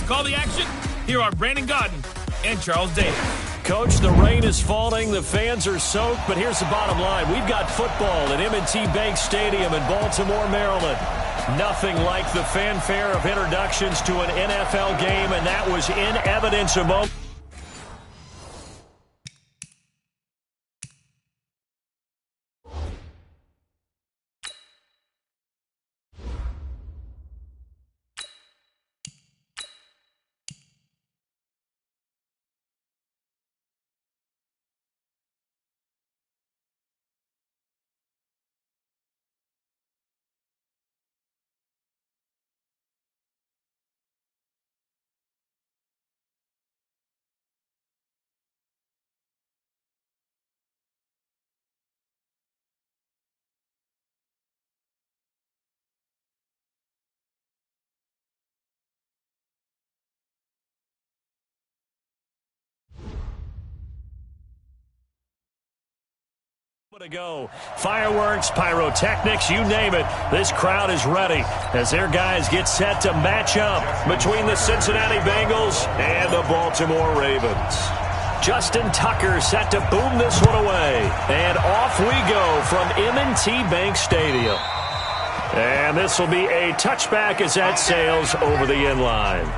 To call the action, here are Brandon Godden and Charles Davis. Coach, the rain is falling, the fans are soaked, but here's the bottom line. We've got football at NEHtheBEAST Stadium in Baltimore, Maryland. Nothing like the fanfare of introductions to an NFL game, and that was in evidence a moment. To go. Fireworks, pyrotechnics, you name it. This crowd is ready as their guys get set to match up between the Cincinnati Bengals and the Baltimore Ravens. Justin Tucker set to boom this one away. And off we go from NEHtheBEAST Stadium. And this will be a touchback as that sails over the end line.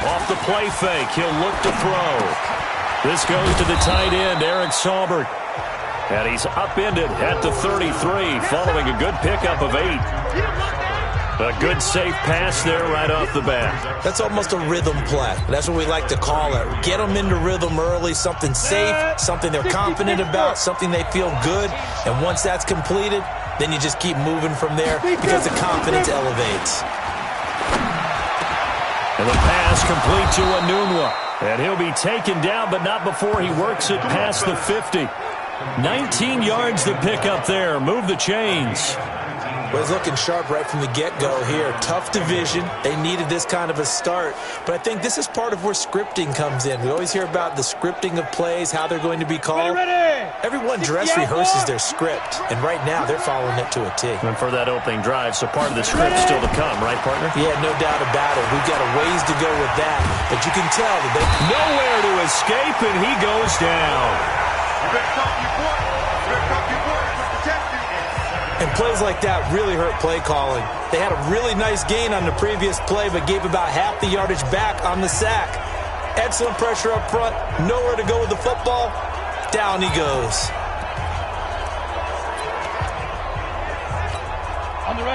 Off the play fake, he'll look to throw. This goes to the tight end, Eric Saubert. And he's upended at the 33, following a good pickup of 8. A good safe pass there right off the bat. That's almost a rhythm play. That's what we like to call it. Get them into rhythm early, something safe, something they're confident about, something they feel good. And once that's completed, then you just keep moving from there because the confidence elevates. And the pass complete to Anunwa. And he'll be taken down, but not before he works it past the 50. 19 yards to pick up there. Move the chains. Well, he's looking sharp right from the get-go here. Tough division. They needed this kind of a start. But I think this is part of where scripting comes in. We always hear about the scripting of plays, how they're going to be called. Everyone dress rehearses their script, and right now they're following it to a T. And for that opening drive, so part of the script still to come, right, partner? Yeah, no doubt about it. We've got a ways to go with that, but you can tell that they... Nowhere to escape, and he goes down. You better talk to your boy. You better talk to your boy. And plays like that really hurt play calling. They had a really nice gain on the previous play, but gave about half the yardage back on the sack. Excellent pressure up front. Nowhere to go with the football. Down he goes.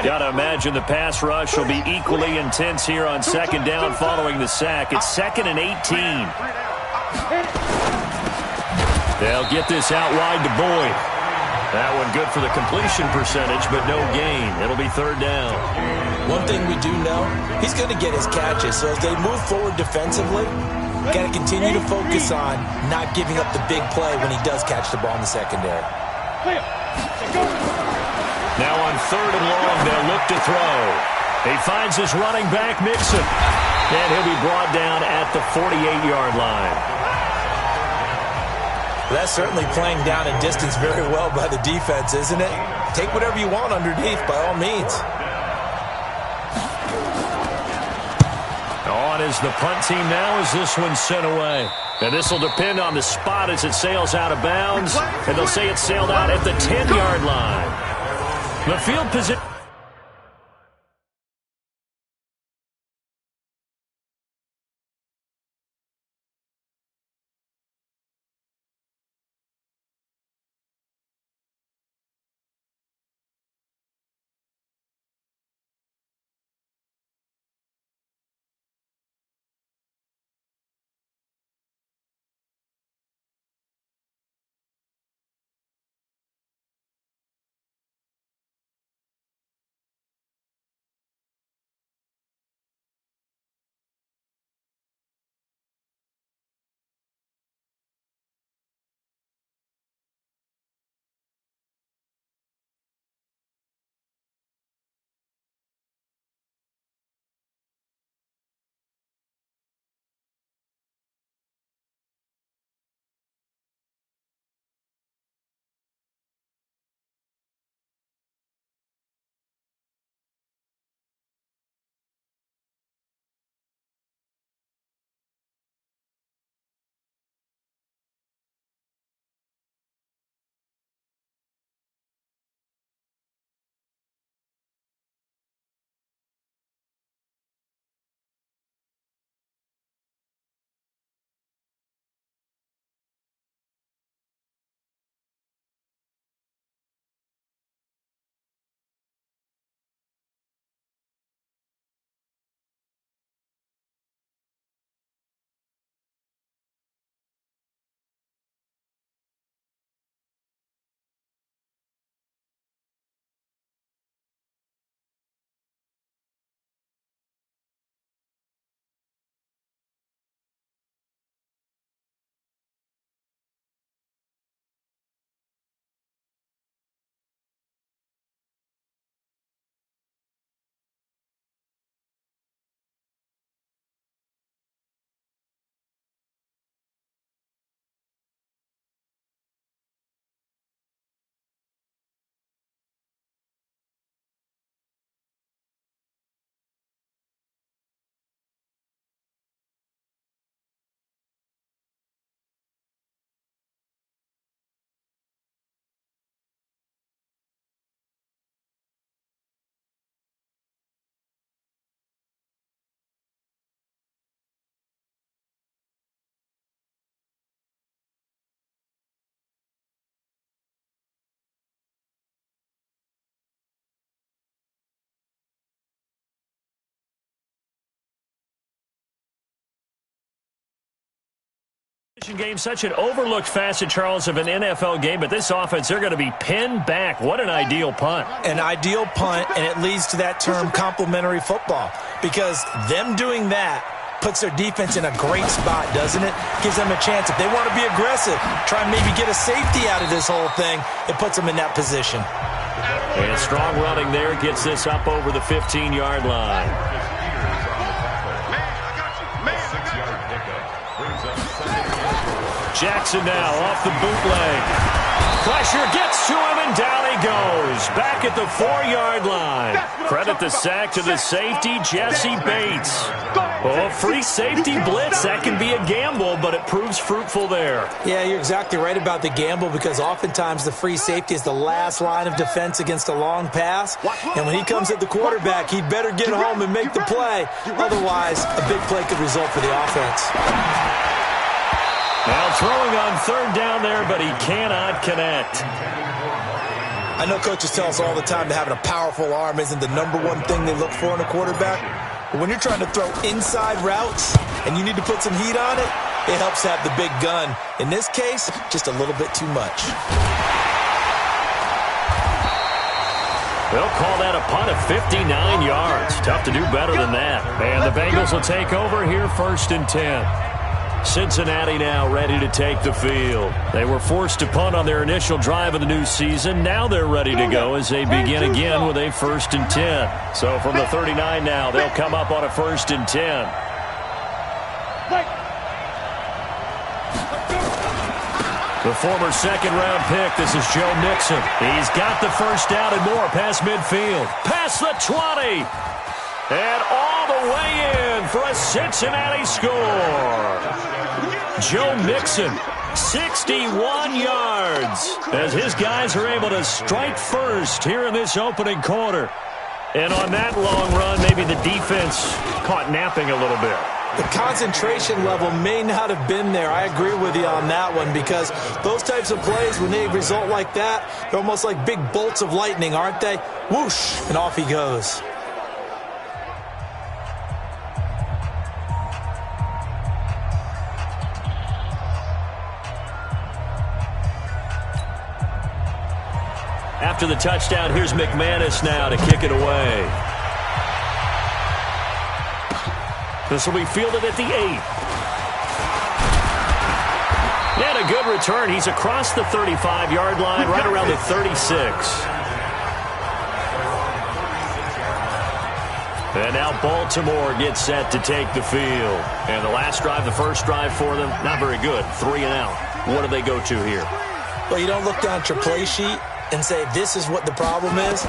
Got to imagine the pass rush will be equally intense here on second down following the sack. It's 2nd and 18. They'll get this out wide to Boyd. That one good for the completion percentage, but no gain. It'll be 3rd down. One thing we do know, he's going to get his catches. So as they move forward defensively, got to continue to focus on not giving up the big play when he does catch the ball in the secondary. Now on 3rd and long, they'll look to throw. He finds his running back, Mixon. And he'll be brought down at the 48-yard line. That's certainly playing down in distance very well by the defense, isn't it? Take whatever you want underneath, by all means. On is the punt team now as this one's sent away. And this will depend on the spot as it sails out of bounds. And they'll say it sailed out at the 10-yard line. The field position. Game, such an overlooked facet, Charles, of an NFL game, but this offense, they're going to be pinned back. What an ideal punt. An ideal punt, and it leads to that term complementary football, because them doing that puts their defense in a great spot, doesn't it? Gives them a chance. If they want to be aggressive, try and maybe get a safety out of this whole thing, it puts them in that position. And strong running there gets this up over the 15-yard line. Jackson now off the bootleg. Pressure gets to him, and down he goes. Back at the 4-yard line. Credit the sack to the safety, Jesse Bates. Oh, free safety blitz. That can be a gamble, but it proves fruitful there. Yeah, you're exactly right about the gamble, because oftentimes the free safety is the last line of defense against a long pass. And when he comes at the quarterback, he'd better get home and make the play. Otherwise, a big play could result for the offense. Now throwing on third down there, but he cannot connect. I know coaches tell us all the time that having a powerful arm isn't the #1 thing they look for in a quarterback. But when you're trying to throw inside routes and you need to put some heat on it, it helps to have the big gun. In this case, just a little bit too much. They'll call that a punt of 59 yards. Tough to do better than that. And the Bengals will take over here, 1st and 10. Cincinnati now ready to take the field. They were forced to punt on their initial drive of the new season. Now they're ready to go as they begin again with a 1st and 10. So from the 39 now, they'll come up on a 1st and 10. The former second-round pick, this is Joe Mixon. He's got the first down and more past midfield. Past the 20. And all the way in for a Cincinnati score. Joe Mixon, 61 yards, as his guys are able to strike first here in this opening quarter. And on that long run, maybe the defense caught napping a little bit. The concentration level may not have been there. I agree with you on that one, because those types of plays, when they result like that, they're almost like big bolts of lightning, aren't they? Whoosh, and off he goes. After the touchdown, here's McManus now to kick it away. This will be fielded at the 8. And a good return. He's across the 35-yard line, right around the 36. And now Baltimore gets set to take the field. And the last drive, the first drive for them, not very good. 3 and out. What do they go to here? Well, you don't look down at your play sheet and say, this is what the problem is.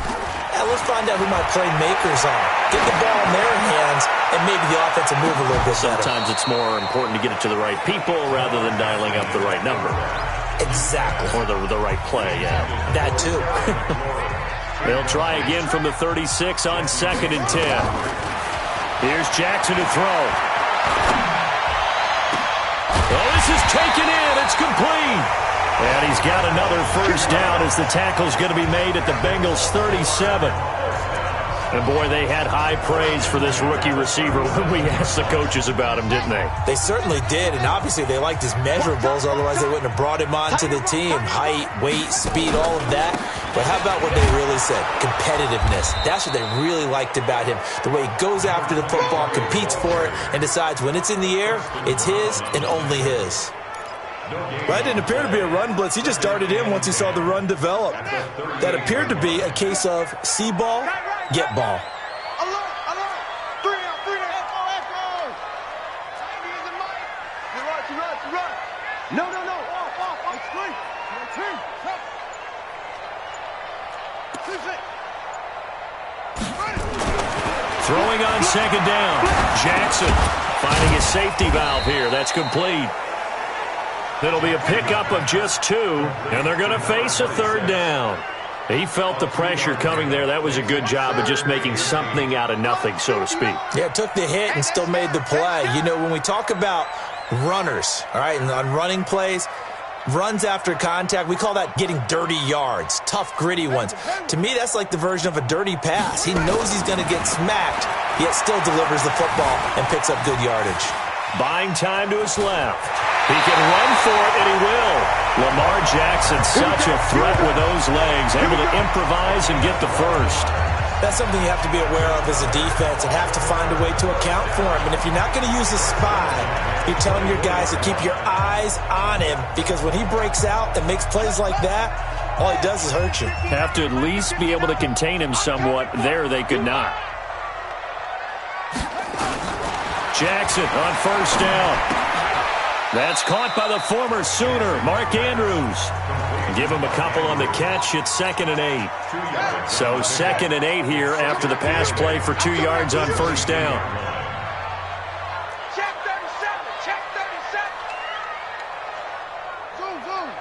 Let's find out who my playmakers are. Get the ball in their hands, and maybe the offense will move a little bit better. Sometimes it's more important to get it to the right people rather than dialing up the right number. Exactly. Or the right play, yeah. That too. They'll try again from the 36 on 2nd and 10. Here's Jackson to throw. Oh, this is taken in. It's complete. And he's got another first down as the tackle's going to be made at the Bengals' 37. And, boy, they had high praise for this rookie receiver when we asked the coaches about him, didn't they? They certainly did, and obviously they liked his measurables, otherwise they wouldn't have brought him onto the team. Height, weight, speed, all of that. But how about what they really said? Competitiveness. That's what they really liked about him. The way he goes after the football, competes for it, and decides when it's in the air, it's his and only his. That didn't appear to be a run blitz. He just darted in once he saw the run develop. That appeared to be a case of see ball, get ball. No. It's three. Throwing on 2nd down. Jackson finding a safety valve here. That's complete. It'll be a pickup of just 2, and they're going to face a 3rd down. He felt the pressure coming there. That was a good job of just making something out of nothing, so to speak. Yeah, took the hit and still made the play. You know, when we talk about runners, all right, and on running plays, runs after contact, we call that getting dirty yards, tough, gritty ones. To me, that's like the version of a dirty pass. He knows he's going to get smacked, yet still delivers the football and picks up good yardage. Buying time to his left. He can run for it, and he will. Lamar Jackson, such a threat with those legs, able to improvise and get the first. That's something you have to be aware of as a defense and have to find a way to account for him. And if you're not going to use a spy, you're telling your guys to keep your eyes on him, because when he breaks out and makes plays like that, all he does is hurt you. Have to at least be able to contain him somewhat. There they could not. Jackson on first down. That's caught by the former Sooner, Mark Andrews. Give him a couple on the catch. It's 2nd and 8. So 2nd and 8 here after the pass play for 2 yards on first down. Check 37. Check 37. Zoom, zoom.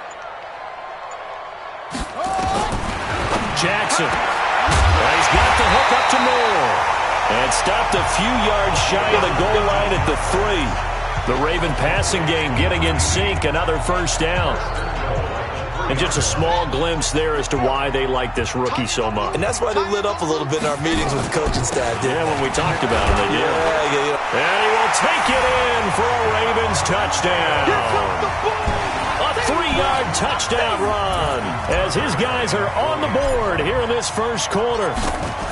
Jackson. Well, he's got the hook up to Moore. And stopped a few yards shy of the goal line at the 3. The Raven passing game getting in sync. Another first down. And just a small glimpse there as to why they like this rookie so much. And that's why they lit up a little bit in our meetings with the coaching staff, did. Yeah, when we talked about him, they did. Yeah. And he will take it in for a Ravens touchdown. A 3-yard touchdown run as his guys are on the board here in this first quarter.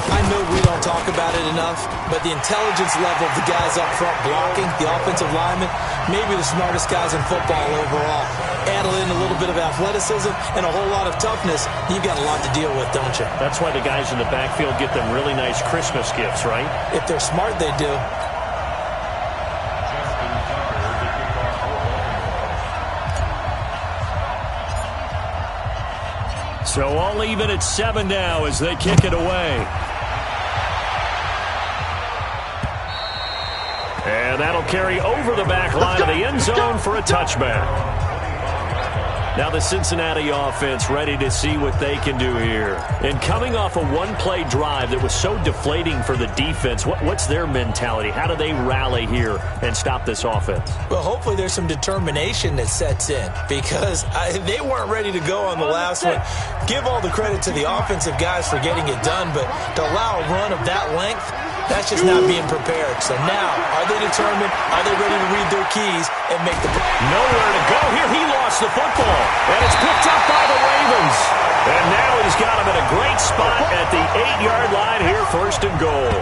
I know we don't talk about it enough, but the intelligence level of the guys up front blocking, the offensive linemen, maybe the smartest guys in football overall. Add in a little bit of athleticism and a whole lot of toughness, you've got a lot to deal with, don't you? That's why the guys in the backfield get them really nice Christmas gifts, right? If they're smart, they do. So all even at 7 now as they kick it away. And that'll carry over the back line of the end zone for a touchback. Now the Cincinnati offense ready to see what they can do here. And coming off a one-play drive that was so deflating for the defense, what's their mentality? How do they rally here and stop this offense? Well, hopefully there's some determination that sets in, because they weren't ready to go on the last one. Give all the credit to the offensive guys for getting it done, but to allow a run of that length, that's just not being prepared. So now, are they determined? Are they ready to read their keys and make the play? Nowhere to go here. He lost the football, and it's picked up by the Ravens. And now he's got him in a great spot at the 8-yard line here, 1st and goal.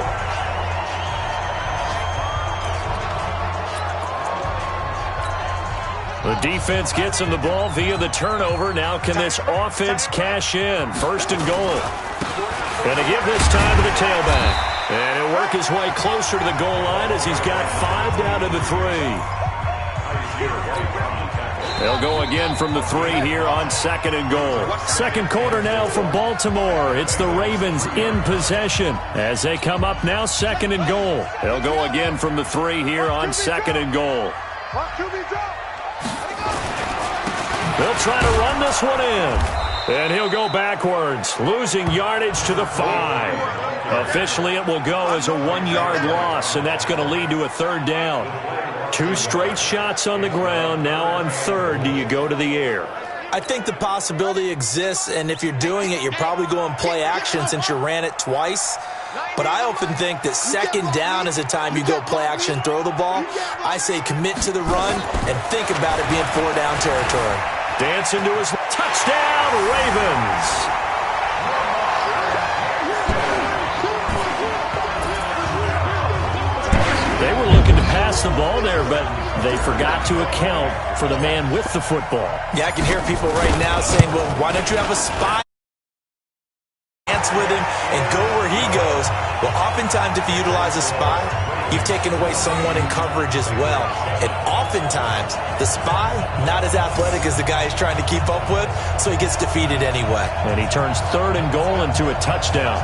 The defense gets him the ball via the turnover. Now can this offense cash in? 1st and goal. Going to give this time to the tailback. And he'll work his way closer to the goal line as he's got 5 down to the 3. They'll go again from the 3 here on 2nd and goal. Second quarter now from Baltimore. It's the Ravens in possession as they come up now 2nd and goal. They'll go again from the 3 here on 2nd and goal. They'll try to run this one in. And he'll go backwards, losing yardage to the 5. Officially, it will go as a 1-yard loss, and that's going to lead to a 3rd down. 2 straight shots on the ground. Now on 3rd, do you go to the air? I think the possibility exists, and if you're doing it, you're probably going play action since you ran it twice. But I often think that 2nd down is the time you go play action, throw the ball. I say commit to the run and think about it being 4-down territory. Dancing to his touchdown, Ravens. They were looking to pass the ball there, but they forgot to account for the man with the football. Yeah, I can hear people right now saying, well, why don't you have a spy with him and go where he goes? Well, oftentimes if you utilize a spy, you've taken away someone in coverage as well. And oftentimes, the spy, not as athletic as the guy he's trying to keep up with, so he gets defeated anyway. And he turns 3rd and goal into a touchdown.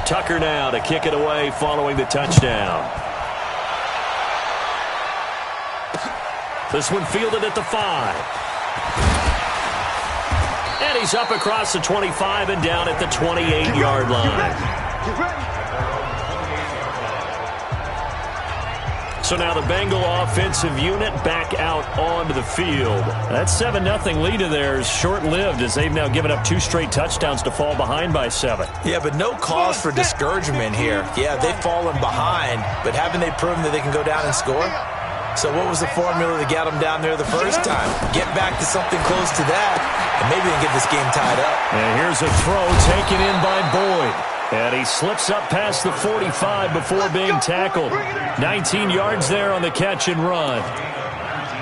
Tucker now to kick it away following the touchdown. This one fielded at the 5. And he's up across the 25 and down at the 28-yard line. So now the Bengal offensive unit back out onto the field. That 7-0 lead of theirs short-lived as they've now given up 2 straight touchdowns to fall behind by 7. Yeah, but no cause for discouragement here. Yeah, they've fallen behind, but haven't they proven that they can go down and score? So what was the formula that got them down there the first time? Get back to something close to that, and maybe they can get this game tied up. And here's a throw taken in by Boyd. And he slips up past the 45 before being tackled. 19 yards there on the catch and run.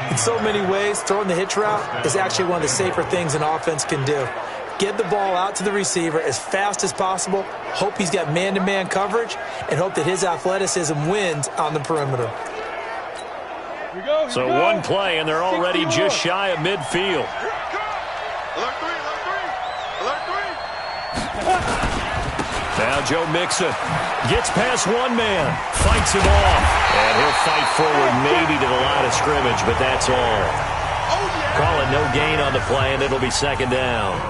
In so many ways, throwing the hitch route is actually one of the safer things an offense can do. Get the ball out to the receiver as fast as possible, hope he's got man-to-man coverage, and hope that his athleticism wins on the perimeter. So one play, and they're already just shy of midfield. Now Joe Mixon gets past one man, fights him off, and he'll fight forward maybe to the line of scrimmage, but that's all. Call it no gain on the play, and it'll be second down.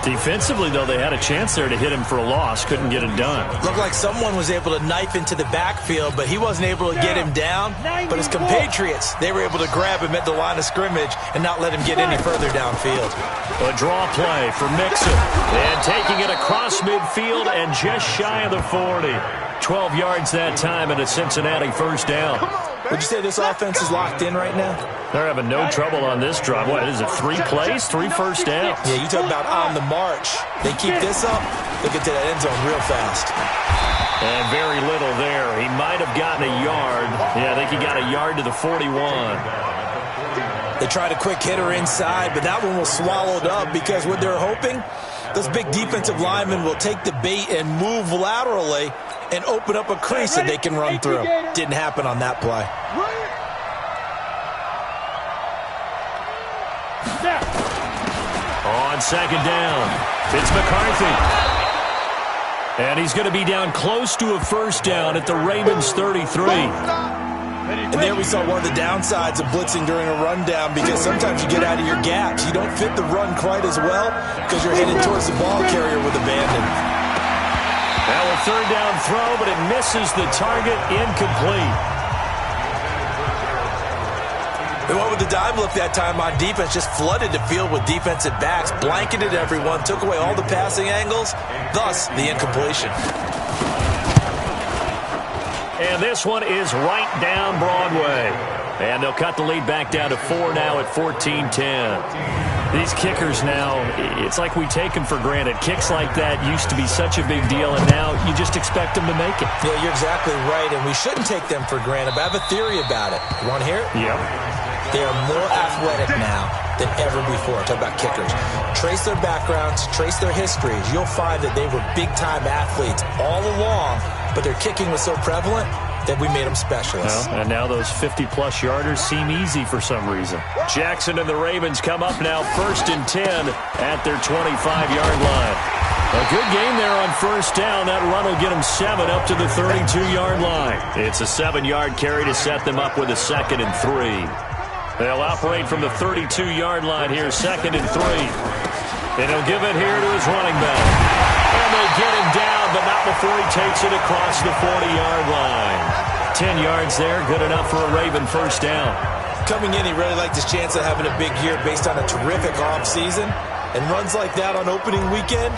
Defensively, though, they had a chance there to hit him for a loss. Couldn't get it done. Looked like someone was able to knife into the backfield, but he wasn't able to get him down. But his compatriots, they were able to grab him at the line of scrimmage and not let him get any further downfield. A draw play for Mixon. And taking it across midfield and just shy of the 40. 12 yards that time and a Cincinnati first down. Would you say this offense is locked in right now? They're having no trouble on this drive. What is it, 3 plays, 3 first downs? Yeah, you talk about on the march. They keep this up, they'll get to that end zone real fast. And very little there. He might have gotten a yard. Yeah, I think he got a yard to the 41. They tried a quick hitter inside, but that one was swallowed up because what they're hoping, those big defensive linemen will take the bait and move laterally and open up a crease that they can run through. Didn't happen on that play. On second down, it's McCarthy. And he's going to be down close to a first down at the Ravens 33. And there we saw one of the downsides of blitzing during a rundown because sometimes you get out of your gaps. You don't fit the run quite as well because you're headed towards the ball carrier with abandon. Now a third down throw, but it misses the target, incomplete. They went with the dime look that time on defense, just flooded the field with defensive backs, blanketed everyone, took away all the passing angles, thus the incompletion. And this one is right down Broadway. And they'll cut the lead back down to 4 now at 14-10. These kickers now, it's like we take them for granted. Kicks like that used to be such a big deal, and now you just expect them to make it. Yeah, you're exactly right, and we shouldn't take them for granted, but I have a theory about it. You want to hear it? Yep. They are more athletic now than ever before. Talk about kickers. Trace their backgrounds, trace their histories. You'll find that they were big-time athletes all along, but their kicking was so prevalent that we made them specialists. Well, and now those 50-plus yarders seem easy for some reason. Jackson and the Ravens come up now 1st and 10 at their 25-yard line. A good game there on first down. That run will get them 7 up to the 32-yard line. It's a 7-yard carry to set them up with a 2nd and 3. They'll operate from the 32-yard line here, 2nd and 3. And he'll give it here to his running back. And they get him down, but not before he takes it across the 40-yard line. 10 yards there, good enough for a Raven first down. Coming in, he really liked his chance of having a big year based on a terrific offseason. And runs like that on opening weekend,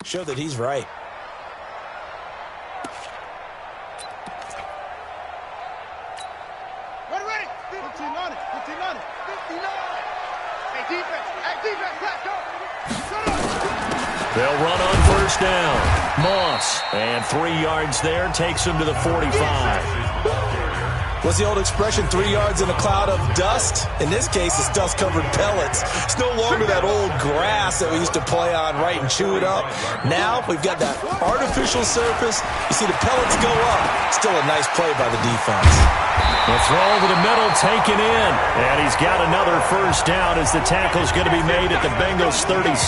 Show that he's right. Ready. 15 on it. 59. Hey, defense, let's go. They'll run on first down. Moss, and 3 yards there, takes him to the 45. What's the old expression, 3 yards in a cloud of dust? In this case, it's dust-covered pellets. It's no longer that old grass that we used to play on, right, and chew it up. Now, we've got that artificial surface. You see the pellets go up. Still a nice play by the defense. The throw over the middle, taken in. And he's got another first down as the tackle's going to be made at the Bengals' 36.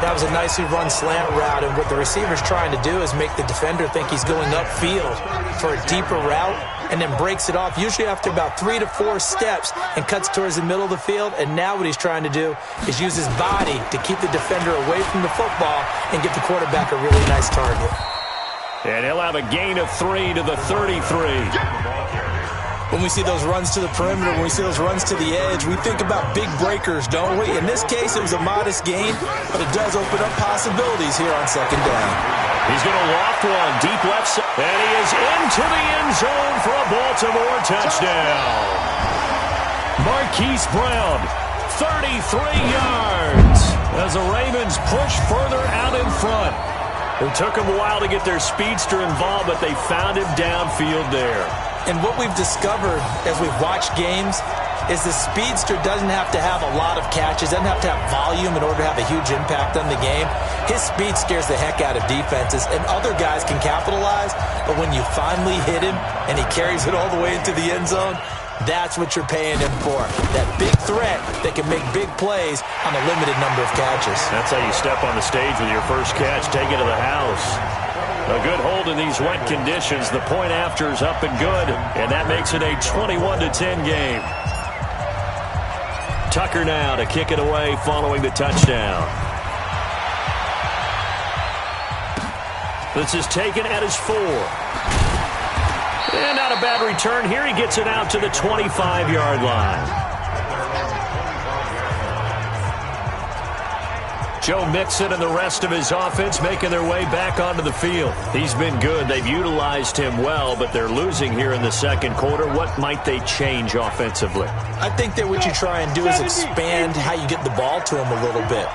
That was a nicely run slant route, and what the receiver's trying to do is make the defender think he's going upfield for a deeper route, and then breaks it off, usually after about 3 to 4 steps, and cuts towards the middle of the field. And now what he's trying to do is use his body to keep the defender away from the football and get the quarterback a really nice target. And he'll have a gain of 3 to the 33. When we see those runs to the perimeter, when we see those runs to the edge, we think about big breakers, don't we? In this case, it was a modest gain, but it does open up possibilities here on second down. He's going to loft one deep left side, and he is into the end zone for a Baltimore touchdown. Marquise Brown, 33 yards, as the Ravens push further out in front. It took them a while to get their speedster involved, but they found him downfield there. And what we've discovered as we've watched games is the speedster doesn't have to have a lot of catches, doesn't have to have volume in order to have a huge impact on the game. His speed scares the heck out of defenses, and other guys can capitalize, but when you finally hit him and he carries it all the way into the end zone, that's what you're paying him for. That big threat that can make big plays on a limited number of catches. That's how you step on the stage with your first catch, take it to the house. A good hold in these wet conditions. The point after is up and good, and that makes it a 21-10 game. Tucker now to kick it away following the touchdown. This is taken at his 4. And not a bad return here. He gets it out to the 25-yard line. Joe Mixon and the rest of his offense making their way back onto the field. He's been good. They've utilized him well, but they're losing here in the second quarter. What might they change offensively? I think that what you try and do is expand how you get the ball to him a little bit.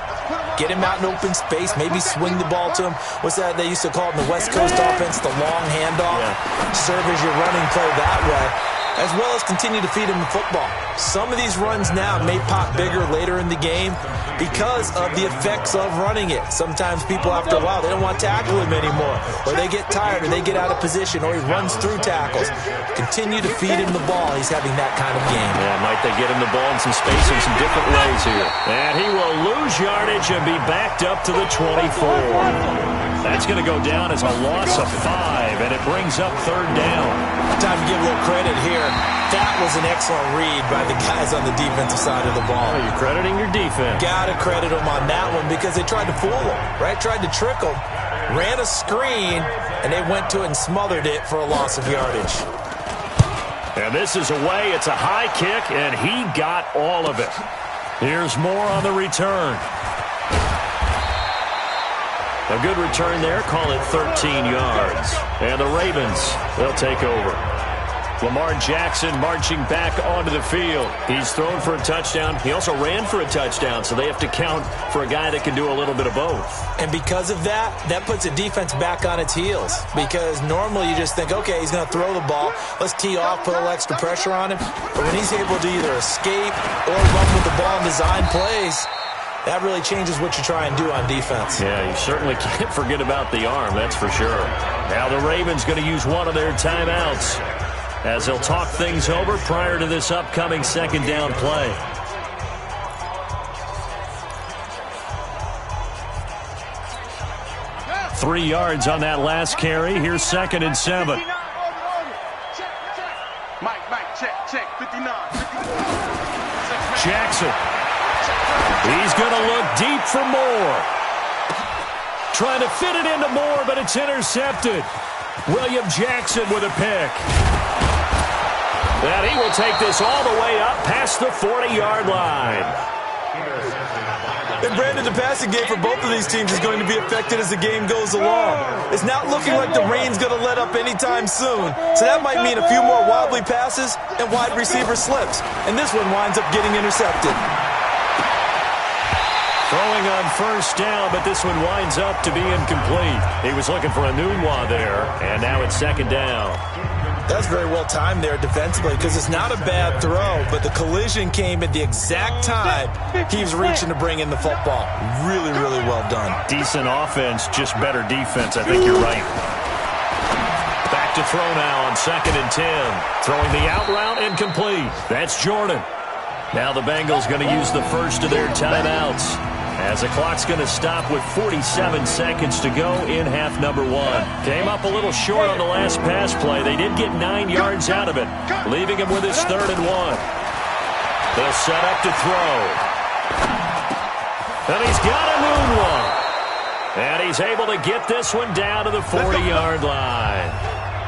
Get him out in open space, maybe swing the ball to him. What's that they used to call it in the West Coast offense, the long handoff? Yeah. Serve as your running play that way, as well as continue to feed him the football. Some of these runs now may pop bigger later in the game because of the effects of running it. Sometimes people, after a while, they don't want to tackle him anymore, or they get tired, or they get out of position, or he runs through tackles. Continue to feed him the ball. He's having that kind of game. Yeah, might they get him the ball in some space in some different ways here. And he will lose yardage and be backed up to the 24. That's going to go down as a loss of 5, and it brings up third down. Time to give a little credit here. That was an excellent read by the guys on the defensive side of the ball. You're crediting your defense. Got to credit them on that one because they tried to fool him, right? Tried to trick him. Ran a screen, and they went to it and smothered it for a loss of yardage. And this is away. It's a high kick, and he got all of it. Here's more on the return. A good return there. Call it 13 yards. And the Ravens, they'll take over. Lamar Jackson marching back onto the field. He's thrown for a touchdown. He also ran for a touchdown, so they have to count for a guy that can do a little bit of both. And because of that, that puts the defense back on its heels. Because normally you just think, okay, he's going to throw the ball. Let's tee off, put a little extra pressure on him. But when he's able to either escape or run with the ball and design plays, that really changes what you try and do on defense. Yeah, you certainly can't forget about the arm, that's for sure. Now the Ravens going to use one of their timeouts as they'll talk things over prior to this upcoming second down play. Yeah. 3 yards on that last carry. Here's 2nd and 7. Mike, check. 59. Jackson. He's going to look deep for Moore. Trying to fit it into Moore, but it's intercepted. William Jackson with a pick. And he will take this all the way up past the 40-yard line. They're Brandon, the passing game for both of these teams is going to be affected as the game goes along. It's not looking like the rain's going to let up anytime soon, so that might mean a few more wobbly passes and wide receiver slips, and this one winds up getting intercepted. Throwing on first down, but this one winds up to be incomplete. He was looking for a Nunwa there, and now it's second down. That's very well timed there defensively because it's not a bad throw, but the collision came at the exact time he was reaching to bring in the football. Really, really well done. Decent offense, just better defense. I think you're right. Back to throw now on 2nd and 10. Throwing the out route incomplete. That's Jordan. Now the Bengals going to use the first of their timeouts, as the clock's going to stop with 47 seconds to go in half number 1. Came up a little short on the last pass play. They did get 9 yards out of it, leaving him with his 3rd and 1. They'll set up to throw. And he's got a Nunwa. And he's able to get this one down to the 40-yard line.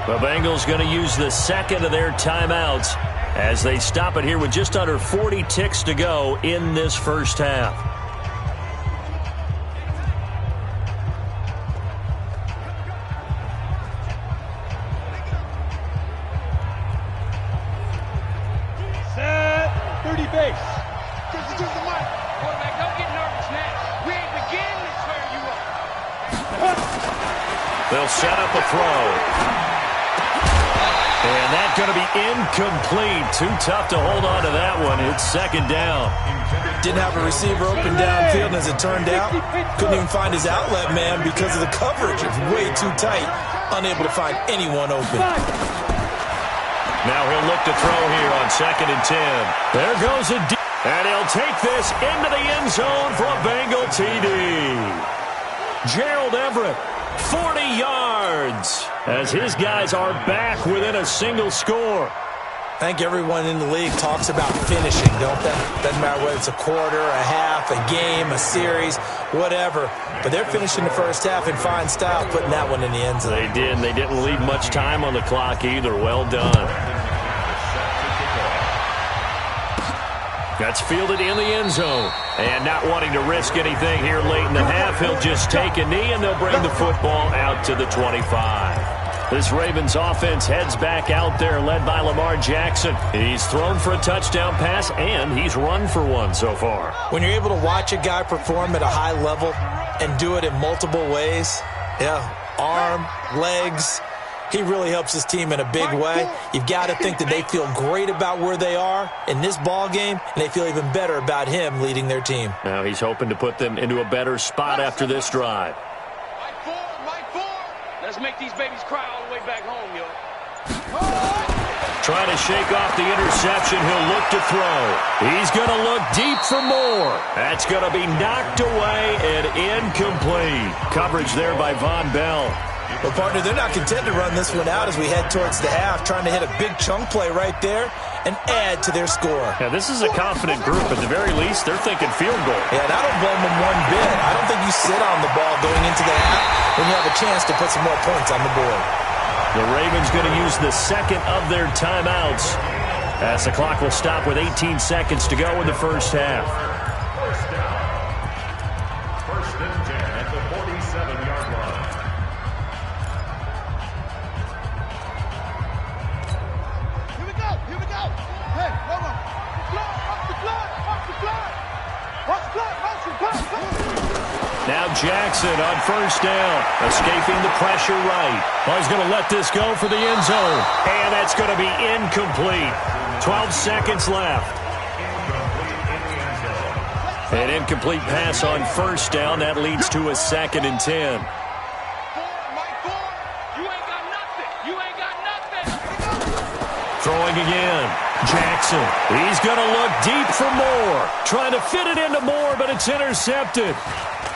The Bengals going to use the second of their timeouts as they stop it here with just under 40 ticks to go in this first half. They'll set up a throw. And that's going to be incomplete. Too tough to hold on to that one. It's second down. Didn't have a receiver open downfield, and as it turned out, couldn't even find his outlet man because of the coverage. It's way too tight. Unable to find anyone open. Now he'll look to throw here on 2nd and 10. There goes a deep. And he'll take this into the end zone for a Bengal TD. Gerald Everett, 40 yards, as his guys are back within a single score. I think everyone in the league talks about finishing, don't they? Doesn't matter whether it's a quarter, a half, a game, a series, whatever. But they're finishing the first half in fine style, putting that one in the end zone. They did, and they didn't leave much time on the clock either. Well done. That's fielded in the end zone. And not wanting to risk anything here late in the half, he'll just take a knee, and they'll bring the football out to the 25. This Ravens offense heads back out there, led by Lamar Jackson. He's thrown for a touchdown pass, and he's run for one so far. When you're able to watch a guy perform at a high level and do it in multiple ways, arm, legs, he really helps his team in a big way. You've got to think that they feel great about where they are in this ball game, and they feel even better about him leading their team. Now he's hoping to put them into a better spot after this drive. Mike 4. Let's make these babies cry all the way back home, yo. Trying to shake off the interception. He'll look to throw. He's going to look deep for more. That's going to be knocked away and incomplete. Coverage there by Von Bell. But, partner, they're not content to run this one out as we head towards the half, trying to hit a big chunk play right there and add to their score. Yeah, this is a confident group. At the very least, they're thinking field goal. Yeah, and I don't blame them one bit. I don't think you sit on the ball going into the half when you have a chance to put some more points on the board. The Ravens going to use the second of their timeouts as the clock will stop with 18 seconds to go in the first half. First and 10 at the 47-yard line. Here we go. Hey, hold on. Off the fly. Now Jackson on first down, escaping the pressure right. Oh, he's going to let this go for the end zone. And that's going to be incomplete. 12 seconds left. An incomplete pass on first down. That leads to a 2nd and 10. Throwing again. Jackson. He's going to look deep for Moore. Trying to fit it into Moore, but it's intercepted.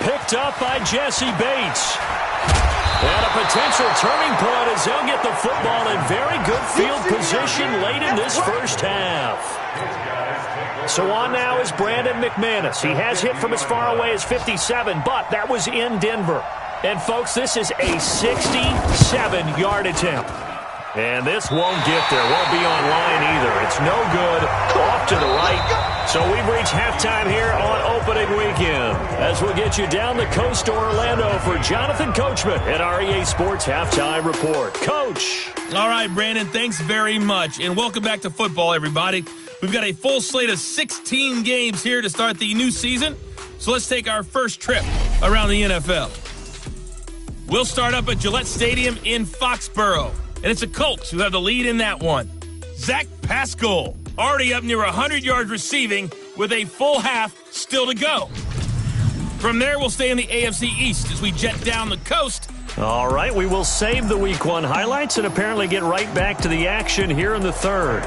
Picked up by Jesse Bates. And a potential turning point as he'll get the football in very good field position late in this first half. So on now is Brandon McManus. He has hit from as far away as 57, but that was in Denver. And, folks, this is a 67-yard attempt. And this won't get there. Won't be on line either. It's no good. Off to the right. So we've reached halftime here on opening weekend as we'll get you down the coast to Orlando for Jonathan Coachman at our EA Sports Halftime Report. Coach. All right, Brandon, thanks very much. And welcome back to football, everybody. We've got a full slate of 16 games here to start the new season. So let's take our first trip around the NFL. We'll start up at Gillette Stadium in Foxborough. And it's the Colts who have the lead in that one. Zach Pascal already up near 100 yards receiving with a full half still to go. From there, we'll stay in the AFC East as we jet down the coast. All right, we will save the Week 1 highlights and apparently get right back to the action here in the third.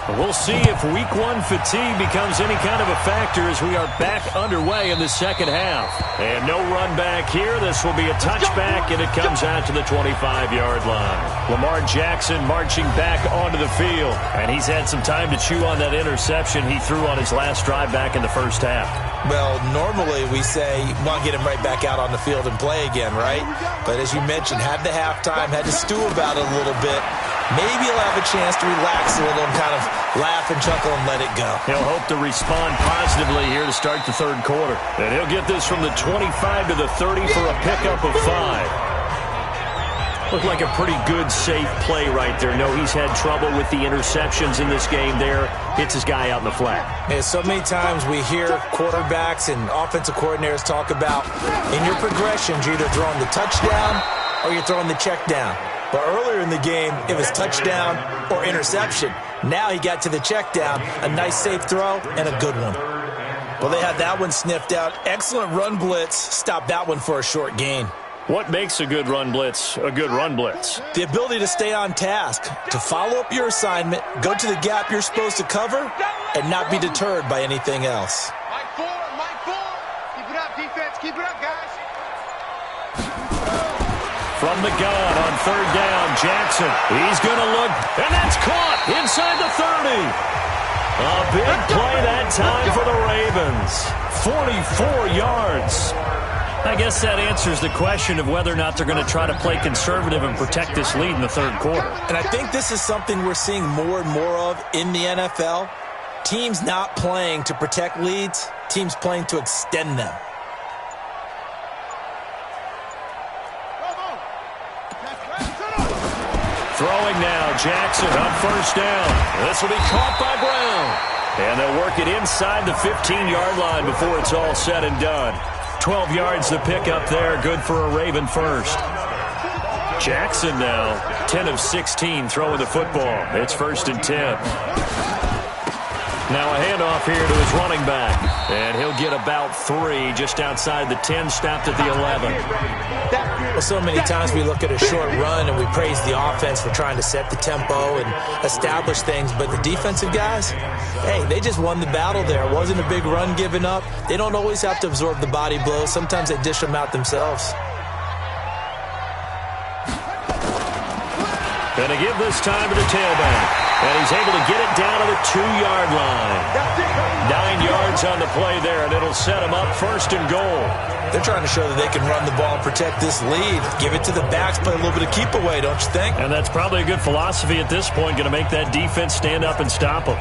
We'll see if Week 1 fatigue becomes any kind of a factor as we are back underway in the second half. And no run back here. This will be a touchback, and it comes out to the 25-yard line. Lamar Jackson marching back onto the field, and he's had some time to chew on that interception he threw on his last drive back in the first half. Well, normally we say, well, get him right back out on the field and play again, right? But as you mentioned, had the halftime, had to stew about it a little bit. Maybe he'll have a chance to relax a little and kind of laugh and chuckle and let it go. He'll hope to respond positively here to start the third quarter. And he'll get this from the 25 to the 30 for a pickup of 5. Looked like a pretty good, safe play right there. No, he's had trouble with the interceptions in this game there. Hits his guy out in the flat. Yeah, so many times we hear quarterbacks and offensive coordinators talk about in your progressions, you're either throwing the touchdown or you're throwing the check down. But earlier in the game, it was touchdown or interception. Now he got to the check down, a nice safe throw, and a good one. Well, they had that one sniffed out. Excellent run blitz. Stopped that one for a short gain. What makes a good run blitz a good run blitz? The ability to stay on task, to follow up your assignment, go to the gap you're supposed to cover, and not be deterred by anything else. Mike 4. Keep it up, defense. Keep it up, guys. From the gun on third down, Jackson. He's going to look, and that's caught inside the 30. A big play that time for the Ravens. 44 yards. I guess that answers the question of whether or not they're going to try to play conservative and protect this lead in the third quarter. And I think this is something we're seeing more and more of in the NFL. Teams not playing to protect leads, teams playing to extend them. Throwing now, Jackson on first down. This will be caught by Brown. And they'll work it inside the 15-yard line before it's all said and done. 12 yards to pick up there, good for a Raven first. Jackson now, 10 of 16 throwing the football. It's 1st and 10. Now a handoff here to his running back. And he'll get about 3 just outside the 10, stopped at the 11. Well, so many times we look at a short run and we praise the offense for trying to set the tempo and establish things. But the defensive guys, hey, they just won the battle there. It wasn't a big run given up. They don't always have to absorb the body blows. Sometimes they dish them out themselves. Going to give this time to the tailback. And he's able to get it down to the 2-yard line. 9 yards on the play there, and it'll set him up 1st and goal. They're trying to show that they can run the ball and protect this lead. Give it to the backs, play a little bit of keep away, don't you think? And that's probably a good philosophy at this point, going to make that defense stand up and stop them.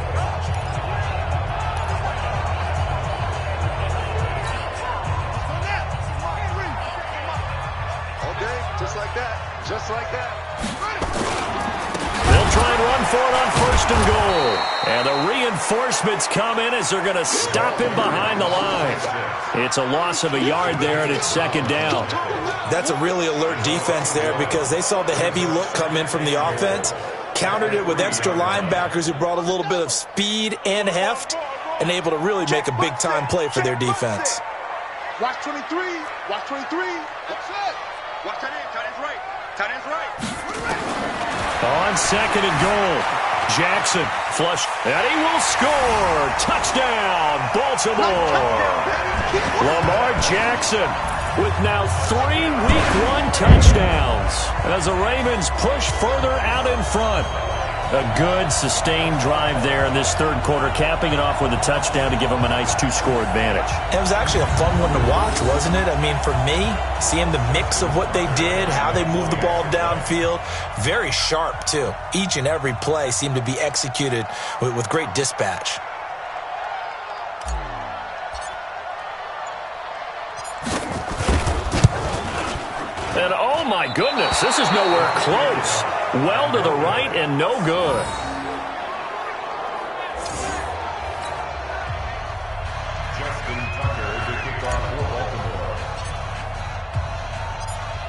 Okay, just like that. Just like that. They'll try and run for it on 1st and goal. And the reinforcements come in as they're going to stop him behind the line. It's a loss of a yard there, and it's 2nd down. That's a really alert defense there because they saw the heavy look come in from the offense, countered it with extra linebackers who brought a little bit of speed and heft, and able to really make a big-time play for their defense. Watch 23. Watch 23. That's it. Watch tight end. Tight end's right. Tight end's right. On 2nd and goal, Jackson flush, and he will score. Touchdown, Baltimore. Lamar Jackson with now 3 Week 1 touchdowns as the Ravens push further out in front. A good, sustained drive there in this third quarter, capping it off with a touchdown to give them a nice 2-score advantage. It was actually a fun one to watch, wasn't it? I mean, for me, seeing the mix of what they did, how they moved the ball downfield, very sharp, too. Each and every play seemed to be executed with great dispatch. And oh my goodness, this is nowhere close. Well to the right and no good.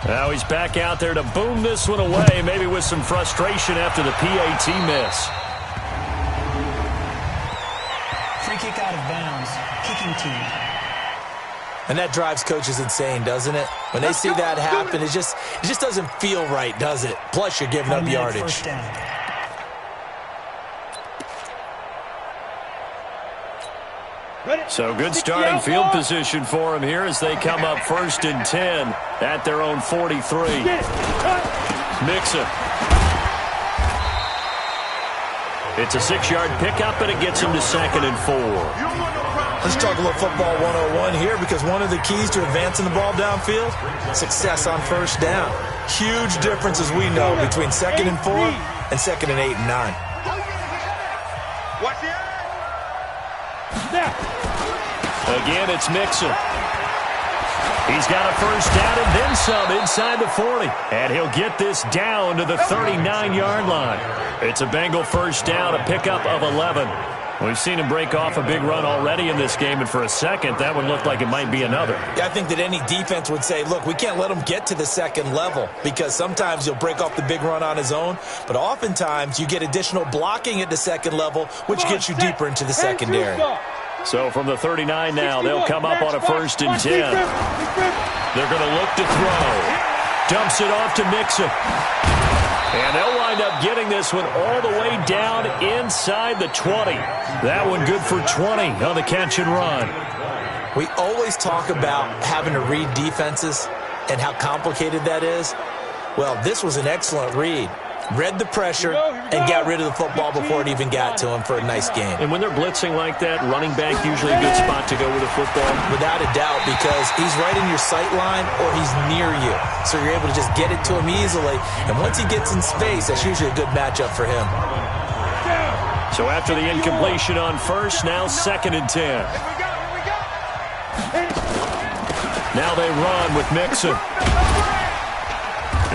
Now he's back out there to boom this one away, maybe with some frustration after the PAT miss. Free kick out of bounds. Kicking team. And that drives coaches insane, doesn't it? When they see that happen, it just doesn't feel right, does it? Plus, you're giving up yardage. First down. So good starting field position for him here as they come up 1st and 10 at their own 43. Mixon. It's a 6-yard pickup, and it gets him to 2nd and 4. Let's talk a little football 101 here, because one of the keys to advancing the ball downfield, success on first down. Huge difference, as we know, between 2nd and 4 and 2nd and 8 and 9. Watch the Again, it's Mixon. He's got a first down and then some inside the 40. And he'll get this down to the 39-yard line. It's a Bengal first down, a pickup of 11. We've seen him break off a big run already in this game, and for a second, that one looked like it might be another. Yeah, I think that any defense would say, look, we can't let him get to the second level, because sometimes he'll break off the big run on his own, but oftentimes you get additional blocking at the second level, which gets you deeper into the secondary. So from the 39 now, they'll come up on a 1st and 10. They're going to look to throw. Dumps it off to Mixon. And they'll wind up getting this one all the way down inside the 20. That one good for 20 on the catch and run. We always talk about having to read defenses and how complicated that is. Well, this was an excellent read. Read the pressure and got rid of the football before it even got to him for a nice game. And when they're blitzing like that, running back usually a good spot to go with the football. Without a doubt, because he's right in your sight line or he's near you. So you're able to just get it to him easily. And once he gets in space, that's usually a good matchup for him. So after the incompletion on first, now 2nd and 10. Now they run with Mixon.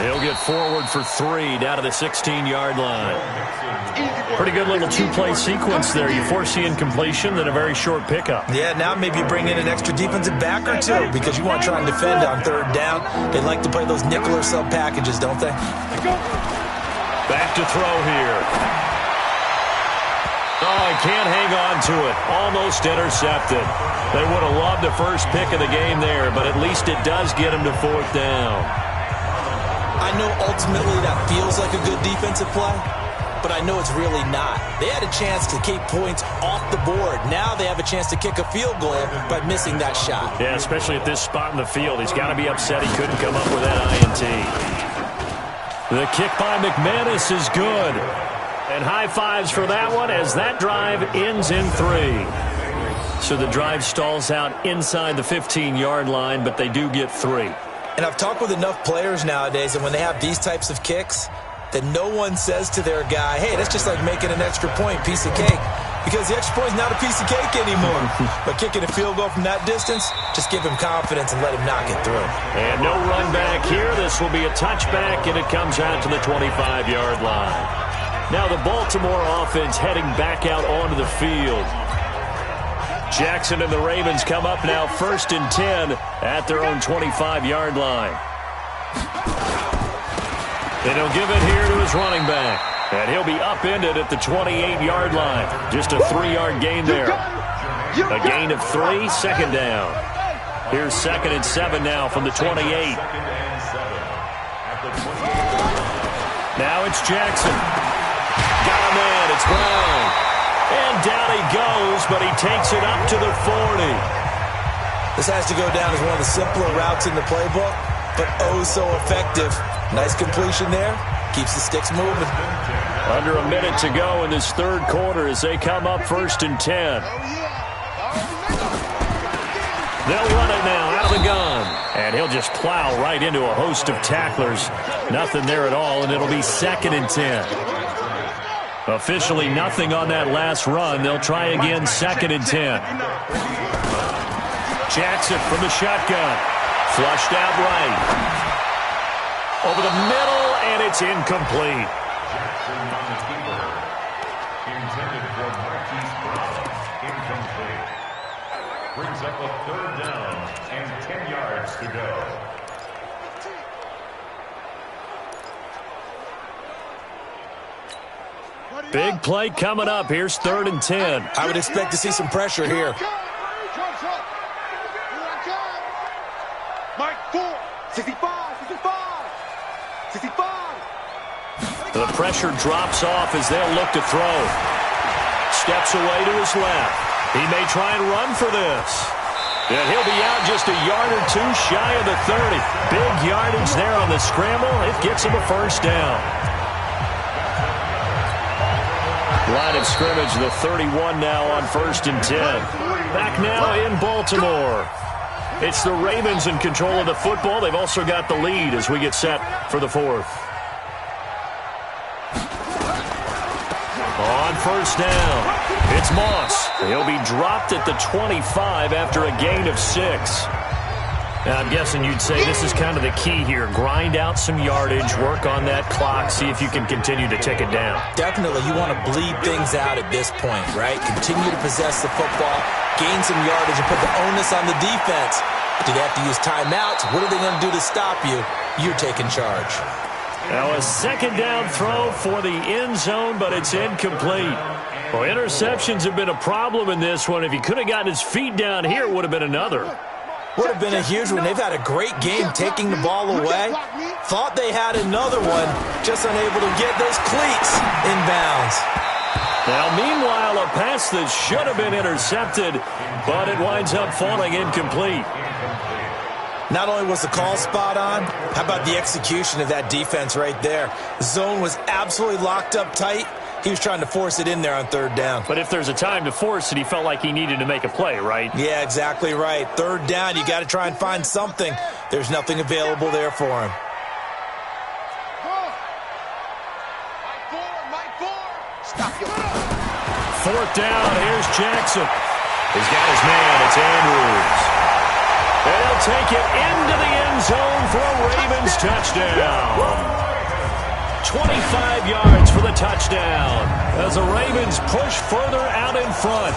He'll get forward for 3 down to the 16-yard line. Pretty good little 2-play sequence there. You force the incompletion, then a very short pickup. Yeah, now maybe you bring in an extra defensive back or two because you want to try and defend on 3rd down. They like to play those nickel or sub packages, don't they? Back to throw here. Oh, he can't hang on to it. Almost intercepted. They would have loved the first pick of the game there, but at least it does get him to 4th down. I know ultimately that feels like a good defensive play, but I know it's really not. They had a chance to keep points off the board. Now they have a chance to kick a field goal by missing that shot. Yeah, especially at this spot in the field. He's got to be upset he couldn't come up with that INT. The kick by McManus is good. And high fives for that one as that drive ends in 3. So the drive stalls out inside the 15-yard line, but they do get 3. And I've talked with enough players nowadays, and when they have these types of kicks, that no one says to their guy, hey, that's just like making an extra point, piece of cake. Because the extra point is not a piece of cake anymore. But kicking a field goal from that distance, just give him confidence and let him knock it through. And no run back here. This will be a touchback, and it comes out to the 25-yard line. Now the Baltimore offense heading back out onto the field. Jackson and the Ravens come up now 1st and 10 at their own 25-yard line. And he'll give it here to his running back. And he'll be upended at the 28-yard line. Just a 3-yard gain there. A gain of 3, 2nd down. Here's 2nd and 7 now from the 28. Now it's Jackson. Got him in. It's Brown. And down he goes, but he takes it up to the 40. This has to go down as one of the simpler routes in the playbook, but oh so effective. Nice completion there. Keeps the sticks moving. Under a minute to go in this third quarter as they come up 1st and 10. They'll run it now out of the gun. And he'll just plow right into a host of tacklers. Nothing there at all, and it'll be 2nd and 10. Officially nothing on that last run. They'll try again 2nd and 10. Jackson from the shotgun. Flushed out right. Over the middle, and it's incomplete. Brings up a 3rd down and 10 yards to go. Big play coming up. Here's 3rd and 10. I would expect to see some pressure here. Mike, 4, 65, 65, 65. The pressure drops off as they'll look to throw. Steps away to his left. He may try and run for this. And he'll be out just a yard or two shy of the 30. Big yardage there on the scramble. It gets him a 1st down. Line of scrimmage, the 31 now on 1st and 10. Back now in Baltimore. It's the Ravens in control of the football. They've also got the lead as we get set for the 4th. On 1st down, it's Moss. He'll be dropped at the 25 after a gain of 6. Now, I'm guessing you'd say this is kind of the key here. Grind out some yardage, work on that clock, see if you can continue to tick it down. Definitely, you want to bleed things out at this point, right? Continue to possess the football, gain some yardage, and put the onus on the defense. Do they have to use timeouts? What are they going to do to stop you? You're taking charge. Now a 2nd down throw for the end zone, but it's incomplete. Well, interceptions have been a problem in this one. If he could have gotten his feet down here, it would have been another. Would have been a huge one. They've had a great game taking the ball away. Thought they had another one, just unable to get those cleats in bounds. Now, meanwhile, a pass that should have been intercepted, but it winds up falling incomplete. Not only was the call spot on, how about the execution of that defense right there? The zone was absolutely locked up tight. He was trying to force it in there on 3rd down. But if there's a time to force it, he felt like he needed to make a play, right? Yeah, exactly right. 3rd down, you got to try and find something. There's nothing available there for him. Stop your 4th down, here's Jackson. He's got his man, it's Andrews. And he'll take it into the end zone for a Ravens touchdown. 25 yards for the touchdown as the Ravens push further out in front.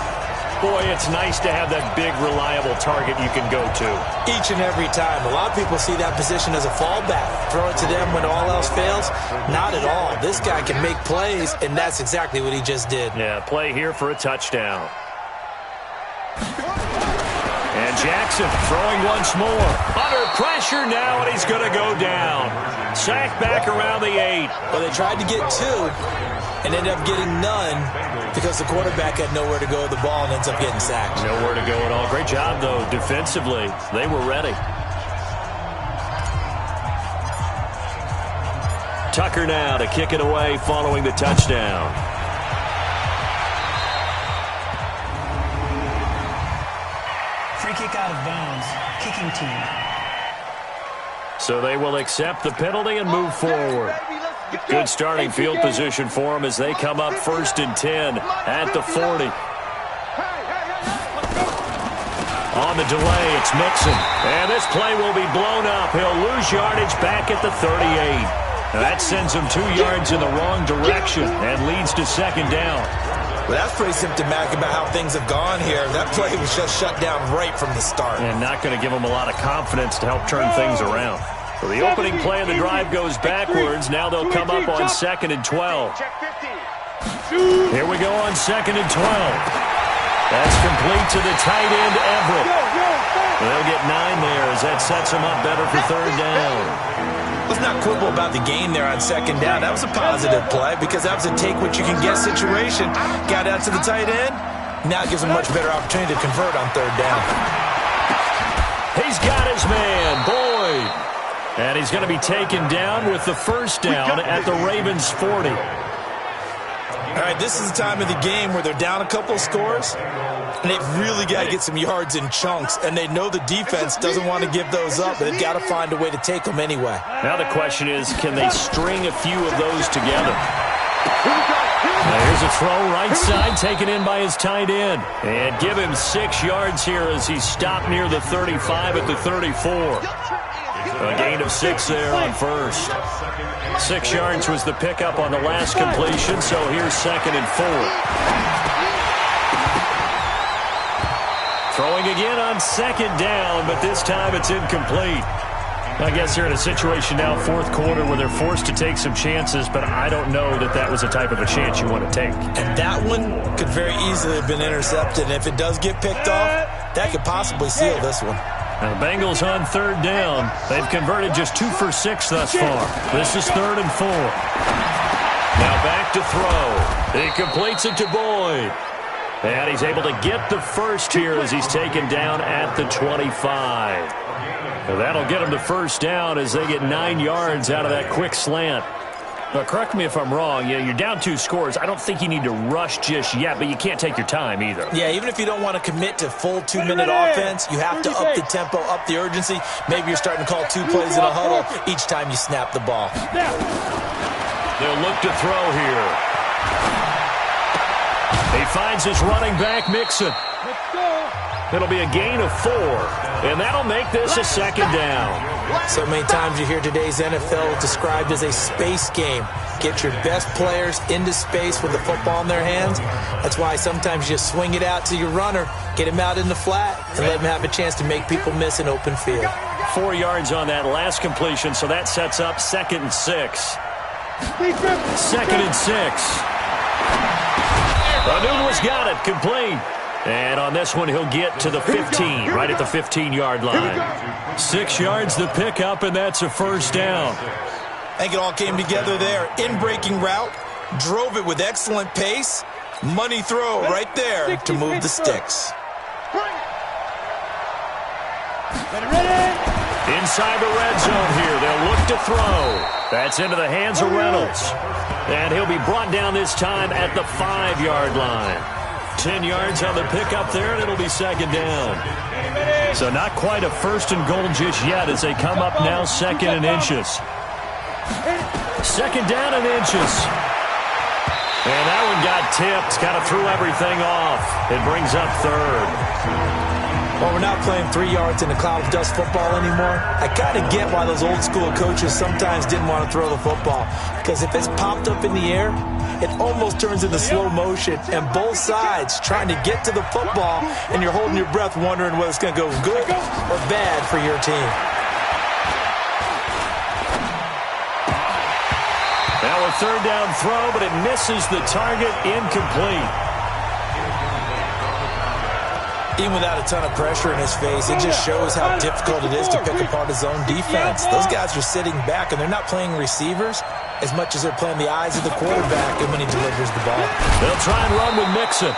Boy, it's nice to have that big, reliable target you can go to. Each and every time. A lot of people see that position as a fallback. Throw it to them when all else fails. Not at all. This guy can make plays, and that's exactly what he just did. Yeah, play here for a touchdown. And Jackson throwing once more. Under pressure now, and he's going to go down. Sacked back around the 8. Well, they tried to get 2 and ended up getting none because the quarterback had nowhere to go with the ball and ends up getting sacked. Nowhere to go at all. Great job, though, defensively. They were ready. Tucker now to kick it away following the touchdown. Free kick out of bounds. Kicking team. So they will accept the penalty and move forward. Good starting field position for them as they come up 1st and 10 at the 40. On the delay, it's Mixon. And this play will be blown up. He'll lose yardage back at the 38. That sends him 2 yards in the wrong direction and leads to 2nd down. Well, that's pretty symptomatic about how things have gone here. That play was just shut down right from the start. And not going to give them a lot of confidence to help turn things around. So the opening play of the drive goes backwards. Now they'll come up on 2nd and 12. Here we go on 2nd and 12. That's complete to the tight end, Everett. They'll get 9 there as that sets them up better for 3rd down. Let's not quibble about the gain there on 2nd down. That was a positive play because that was a take-what-you-can-get situation. Got out to the tight end. Now it gives him a much better opportunity to convert on 3rd down. He's got his man, Boyd. And he's going to be taken down with the 1st down at the Ravens' 40. All right, this is the time of the game where they're down a couple of scores, and they've really got to get some yards in chunks, and they know the defense doesn't want to give those up, but they've got to find a way to take them anyway. Now the question is, can they string a few of those together? Here's a throw right side, taken in by his tight end. And give him 6 yards here as he's stopped near the 35 at the 34. A gain of 6 there on first. 6 yards was the pickup on the last completion, so here's 2nd and 4. Throwing again on 2nd down, but this time it's incomplete. I guess they're in a situation now, 4th quarter, where they're forced to take some chances, but I don't know that that was the type of a chance you want to take. And that one could very easily have been intercepted, and if it does get picked off, that could possibly seal this one. Now the Bengals on 3rd down. They've converted just 2 for 6 thus far. This is 3rd and 4. Now back to throw. He completes it to Boyd. And he's able to get the first here as he's taken down at the 25. Well, that'll get him the first down as they get 9 yards out of that quick slant. Now, correct me if I'm wrong. Yeah, you're down 2 scores. I don't think you need to rush just yet, but you can't take your time either. Yeah, even if you don't want to commit to full 2-minute offense, you have to up the tempo, up the urgency. Maybe you're starting to call 2 plays in a huddle each time you snap the ball. They'll look to throw here. He finds his running back, Mixon. It'll be a gain of 4, and that'll make this a 2nd down. So many times you hear today's NFL described as a space game. Get your best players into space with the football in their hands. That's why sometimes you just swing it out to your runner, get him out in the flat, and let him have a chance to make people miss an open field. 4 yards on that last completion, so that sets up 2nd and 6. 2nd and 6. Nunez got it, complete. And on this one, he'll get to the 15, right at the 15-yard line. 6 yards the pickup, and that's a first down. I think it all came together there. In-breaking route, drove it with excellent pace. Money throw right there to move the sticks. Inside the red zone here, they'll look to throw. That's into the hands of Reynolds. And he'll be brought down this time at the 5-yard line. 10 yards on the pickup there, and it'll be 2nd down. So not quite a 1st and goal just yet as they come up now 2nd and inches. 2nd down and inches. And that one got tipped, kind of threw everything off. It brings up 3rd. Well, we're not playing 3 yards in a cloud of dust football anymore. I kind of get why those old school coaches sometimes didn't want to throw the football. Because if it's popped up in the air, it almost turns into slow motion, and both sides trying to get to the football, and you're holding your breath wondering whether it's going to go good or bad for your team. Now a 3rd down throw, but it misses the target, incomplete. Even without a ton of pressure in his face, it just shows how difficult it is to pick apart his own defense. Those guys are sitting back, and they're not playing receivers as much as they're playing the eyes of the quarterback when he delivers the ball. They'll try and run with Mixon.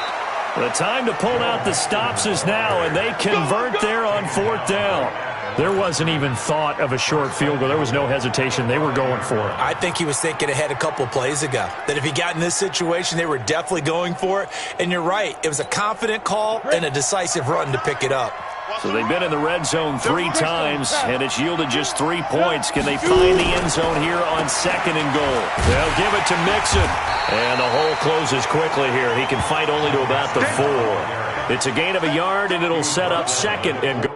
The time to pull out the stops is now, and they convert there on 4th down. There wasn't even thought of a short field goal. There was no hesitation. They were going for it. I think he was thinking ahead a couple plays ago, that if he got in this situation, they were definitely going for it. And you're right. It was a confident call and a decisive run to pick it up. So they've been in the red zone 3 times, and it's yielded just 3 points. Can they find the end zone here on 2nd and goal? They'll give it to Mixon. And the hole closes quickly here. He can fight only to about the 4. It's a gain of a yard, and it'll set up 2nd and goal.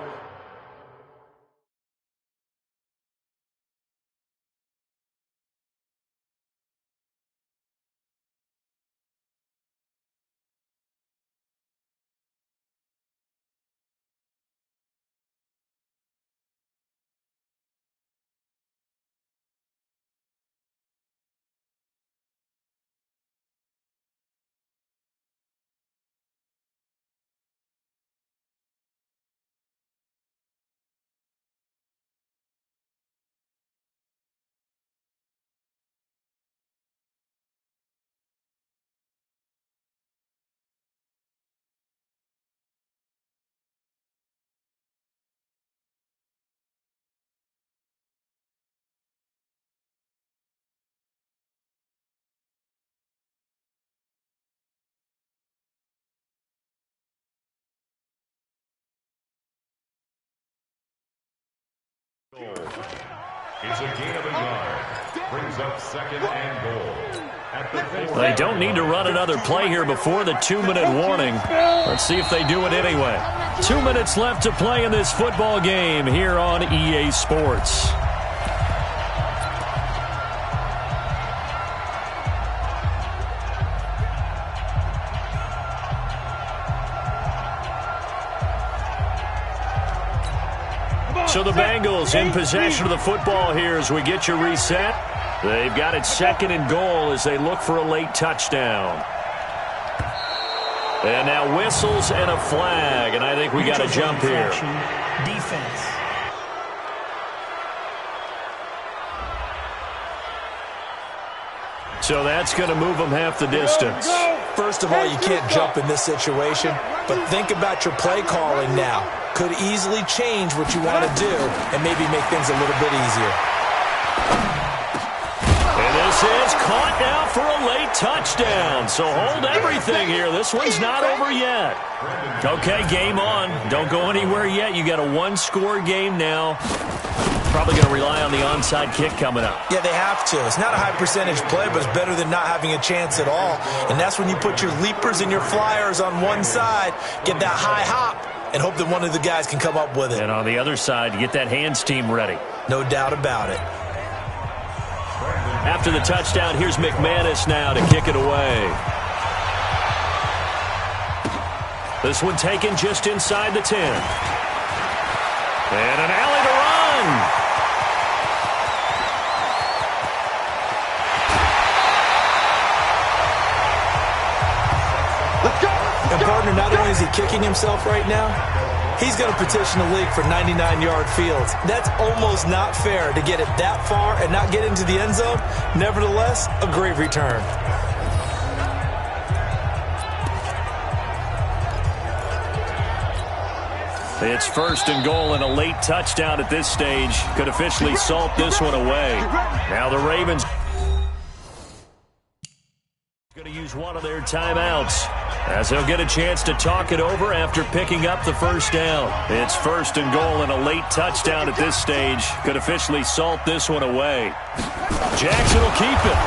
It's a gain of a yard. Brings up 2nd and goal. At the They don't need to run another play here before the 2-minute warning. Let's see if they do it anyway. 2 minutes left to play in this football game here on EA Sports. So the Bengals in possession of the football here as we get you reset. They've got it 2nd and goal as they look for a late touchdown. And now whistles and a flag, and I think we got a jump here. Defense. So that's going to move them half the distance. First of all, you can't jump in this situation, but think about your play calling now. Could easily change what you want to do and maybe make things a little bit easier. And this is caught now for a late touchdown. So hold everything here. This one's not over yet. Okay, game on. Don't go anywhere yet. You got a one-score game now. Probably going to rely on the onside kick coming up. Yeah, they have to. It's not a high percentage play, but it's better than not having a chance at all. And that's when you put your leapers and your flyers on one side, get that high hop, and hope that one of the guys can come up with it. And on the other side, get that hands team ready. No doubt about it. After the touchdown, here's McManus now to kick it away. This one taken just inside the 10. And an alley to run. And partner, not only is he kicking himself right now, he's going to petition the league for 99-yard fields. That's almost not fair to get it that far and not get into the end zone. Nevertheless, a great return. It's 1st and goal, and a late touchdown at this stage could officially salt this one away. Now the Ravens going to use one of their timeouts as they'll get a chance to talk it over after picking up the first down. It's 1st and goal, and a late touchdown at this stage could officially salt this one away. Jackson will keep it.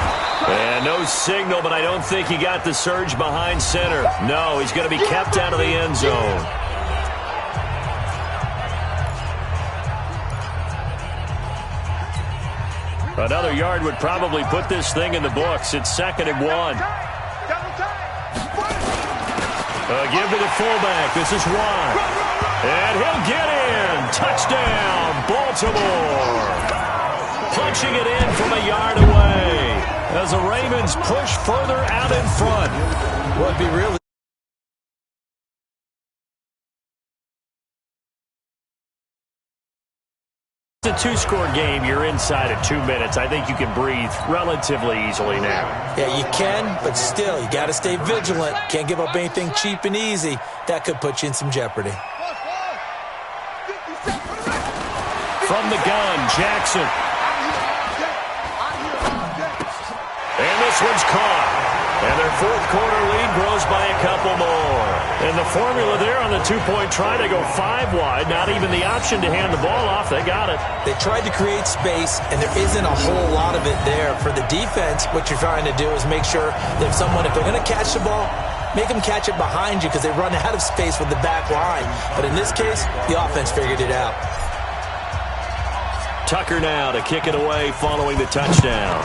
And no signal, but I don't think he got the surge behind center. No, he's going to be kept out of the end zone. Another yard would probably put this thing in the books. It's 2nd and 1. Give to the fullback. This is Watt. And he'll get in. Touchdown, Baltimore. Punching it in from a yard away as the Ravens push further out in front. Would be really. It's a 2-score game. You're inside of 2 minutes. I think you can breathe relatively easily now. Yeah, you can, but still, you got to stay vigilant. Can't give up anything cheap and easy. That could put you in some jeopardy. From the gun, Jackson. And this one's caught. And their 4th quarter lead grows by a couple more. And the formula there on the 2-point try to go 5 wide. Not even the option to hand the ball off. They got it. They tried to create space, and there isn't a whole lot of it there. For the defense, what you're trying to do is make sure that if they're going to catch the ball, make them catch it behind you because they run out of space with the back line. But in this case, the offense figured it out. Tucker now to kick it away following the touchdown.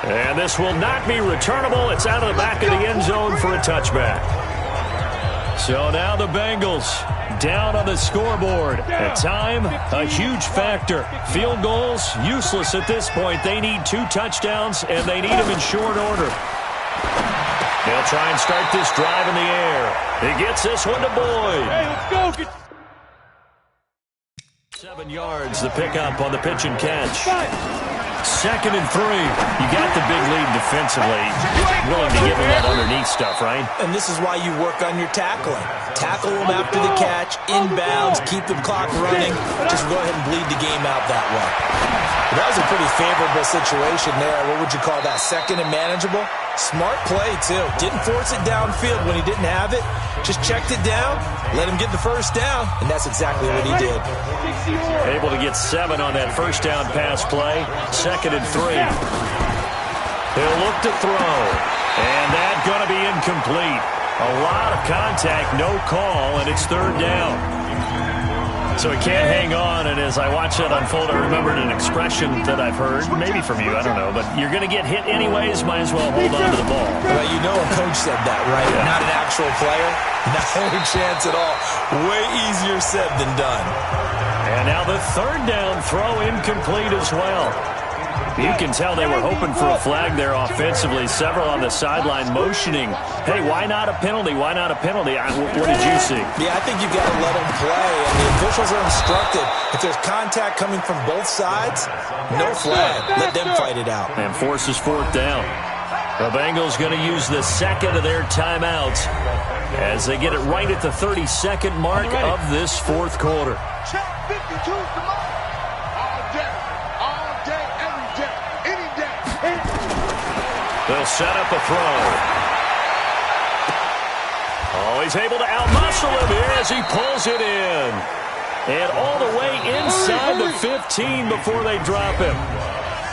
And this will not be returnable. It's out of the back of the end zone for a touchback. So now the Bengals down on the scoreboard. At time, a huge factor. Field goals, useless at this point. They need 2 touchdowns, and they need them in short order. They'll try and start this drive in the air. He gets this one to Boyd. Hey, let's go. 7 yards, the pickup on the pitch and catch. 2nd and 3. You got the big lead defensively. Willing to give them that underneath stuff, right? And this is why you work on your tackling. Tackle them after the catch, inbounds, keep the clock running. Just go ahead and bleed the game out that way. But that was a pretty favorable situation there. What would you call that, 2nd and manageable? Smart play, too. Didn't force it downfield when he didn't have it. Just checked it down, let him get the first down, and that's exactly what he did. Able to get 7 on that first down pass play. 2nd and 3. He'll look to throw, and that's going to be incomplete. A lot of contact, no call, and it's 3rd down. So he can't hang on, and as I watch that unfold, I remembered an expression that I've heard, maybe from you, I don't know, but you're going to get hit anyways, might as well hold on to the ball. Well, you know a coach said that, right? Yeah. Not an actual player. Not a chance at all. Way easier said than done. And now the 3rd down throw incomplete as well. You can tell they were hoping for a flag there offensively. Several on the sideline motioning, hey, why not a penalty? Why not a penalty? What did you see? Yeah, I think you've got to let them play. And the officials are instructed, if there's contact coming from both sides, no flag. Let them fight it out. And forces 4th down. The Bengals going to use the 2nd of their timeouts as they get it right at the 32nd mark of this 4th quarter. Check 52's the mark. All day, every day, any day. They'll set up a throw. Oh, he's able to outmuscle him here as he pulls it in. And all the way inside the 15 before they drop him.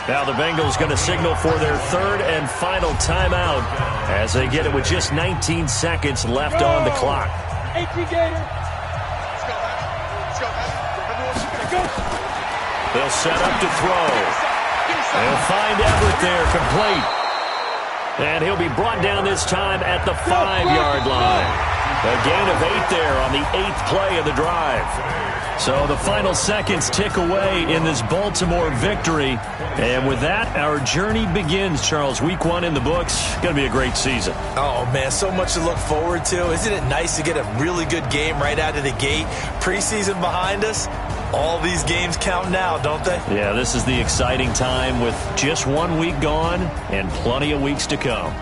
Now the Bengals going to signal for their 3rd and final timeout as they get it with just 19 seconds left on the clock. They'll set up to throw. They'll find Everett there, complete. And he'll be brought down this time at the 5-yard line. A gain of 8 there on the 8th play of the drive. So the final seconds tick away in this Baltimore victory. And with that, our journey begins, Charles. Week 1 in the books. Going to be a great season. Oh, man, so much to look forward to. Isn't it nice to get a really good game right out of the gate? Preseason behind us. All these games count now, don't they? Yeah, this is the exciting time with just 1 week gone and plenty of weeks to come.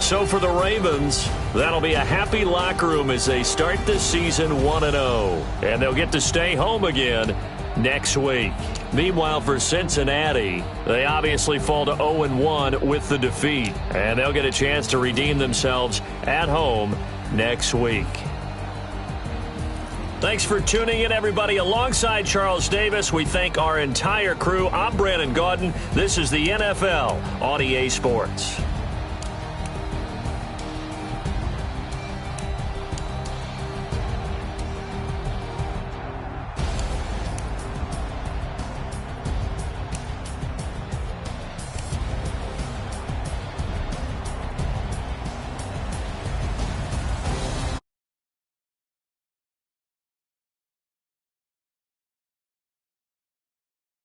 So for the Ravens, that'll be a happy locker room as they start this season 1-0. And they'll get to stay home again next week. Meanwhile, for Cincinnati, they obviously fall to 0-1 with the defeat. And they'll get a chance to redeem themselves at home next week. Thanks for tuning in, everybody. Alongside Charles Davis, we thank our entire crew. I'm Brandon Gaudin. This is the NFL on EA Sports.